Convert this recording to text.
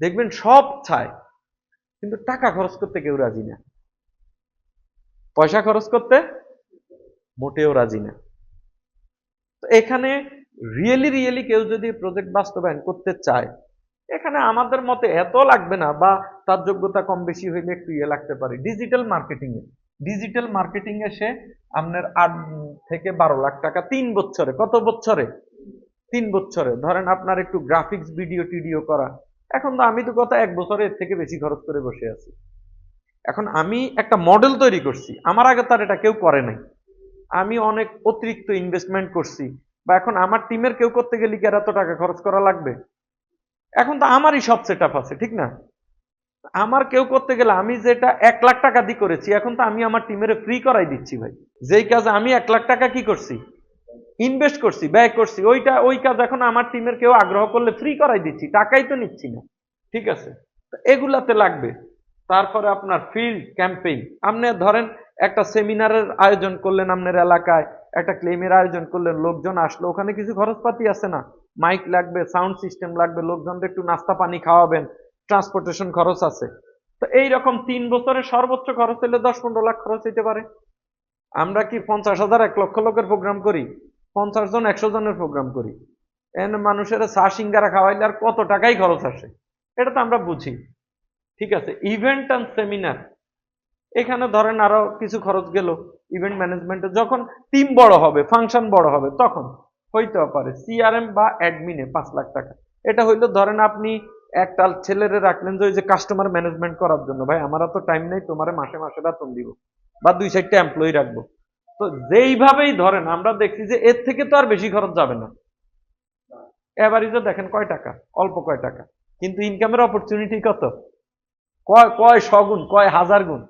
দেখবেন সব চায়, কিন্তু টাকা খরচ করতে কেউ রাজি না, পয়সা খরচ করতে মোটেও রাজি না। তো এখানে রিয়েলি কেউ যদি প্রজেক্ট বাস্তবায়ন করতে চায়, এখানে আমাদের মতে এত লাগবে না, বা তার যোগ্যতা কম বেশি হইলে একটু লাগতে পারে। ডিজিটাল মার্কেটিং এ সে আপনার 8 থেকে 12 লাখ টাকা 3 বছরে, কত বছরে? 3 বছরে। ধরেন আপনার একটু গ্রাফিক্স ভিডিও টিডিও করা, এখন তো আমি তো কথা 1 বছরে এর থেকে বেশি খরচ করে বসে আছি। এখন আমি একটা মডেল তৈরি করছি, আমার আগে তার এটা কেউ করে নাই, আমি অনেক অতিরিক্ত ইনভেস্টমেন্ট করছি, বা এখন আমার টিমের কেউ করতে গেলে কি আর এত টাকা খরচ করা লাগবে? এখন তো আমারই সব সেট আপ আছে, ঠিক না? আমার কেউ করতে গেলে আমি যেটা 1 লাখ টাকা দিয়ে করেছি, এখন তো আমি আমার টিমের ফ্রি করাই দিচ্ছি ভাই। যেই কাজে আমি 1 লাখ টাকা কি করছি, ইনভেস্ট করছি, ব্যয় করছি, ওই কাজ এখন আমার টিমের কেউ আগ্রহ করলে ফ্রি করাই দিচ্ছি, টাকাই তো নিচ্ছি না। ঠিক আছে, এগুলাতে লাগবে। তারপরে আপনার ফিল্ড ক্যাম্পেইন, আপনি ধরেন একটা সেমিনারের আয়োজন করলেন আপনার এলাকায়, একটা ক্লেমের আয়োজন করলেন, লোকজন আসলো, ওখানে কিছু খরচপাতি আছে না? মাইক লাগবে, সাউন্ড সিস্টেম লাগবে, লোকজনদের একটু নাস্তা পানি খাওয়াবেন, ট্রান্সপোর্টেশন খরচ আছে। তো এইরকম 3 বছরের সর্বোচ্চ খরচ হলে 10-15 লাখ খরচ হইতে পারে। আমরা কি 50,000 1 লক্ষ লোকের প্রোগ্রাম করি? 50 জন 100 জনের প্রোগ্রাম করি। এন মানুষের চা সিঙ্গারা খাওয়াইলে আর কত টাকাই খরচ আসে, এটা তো আমরা বুঝি। ঠিক আছে, ইভেন্ট অ্যান্ড সেমিনার, এখানে ধরেন আরো কিছু খরচ গেল। ইভেন্ট ম্যানেজমেন্টে যখন টিম বড় হবে, ফাংশন বড় হবে, তখন হইতে পারে সিআরএম বা অ্যাডমিনে 5 লাখ টাকা। এটা হইলো ধরেন আপনি একটা ছেলেরে রাখলেন যে ওই যে কাস্টমার ম্যানেজমেন্ট করার জন্য, ভাই আমার তো টাইম নেই, তোমারে মাসে মাসে বেতন দিব, বা 2-4টা এমপ্লয়ি রাখবো। তো যেইভাবেই ধরেন আমরা দেখছি যে এর থেকে তো আর বেশি খরচ যাবে না। এভারেজে দেখেন কয় টাকা, অল্প কয় টাকা, কিন্তু ইনকামের অপরচুনিটি কত, কয় কয় শগুণ, কয় হাজার গুণ।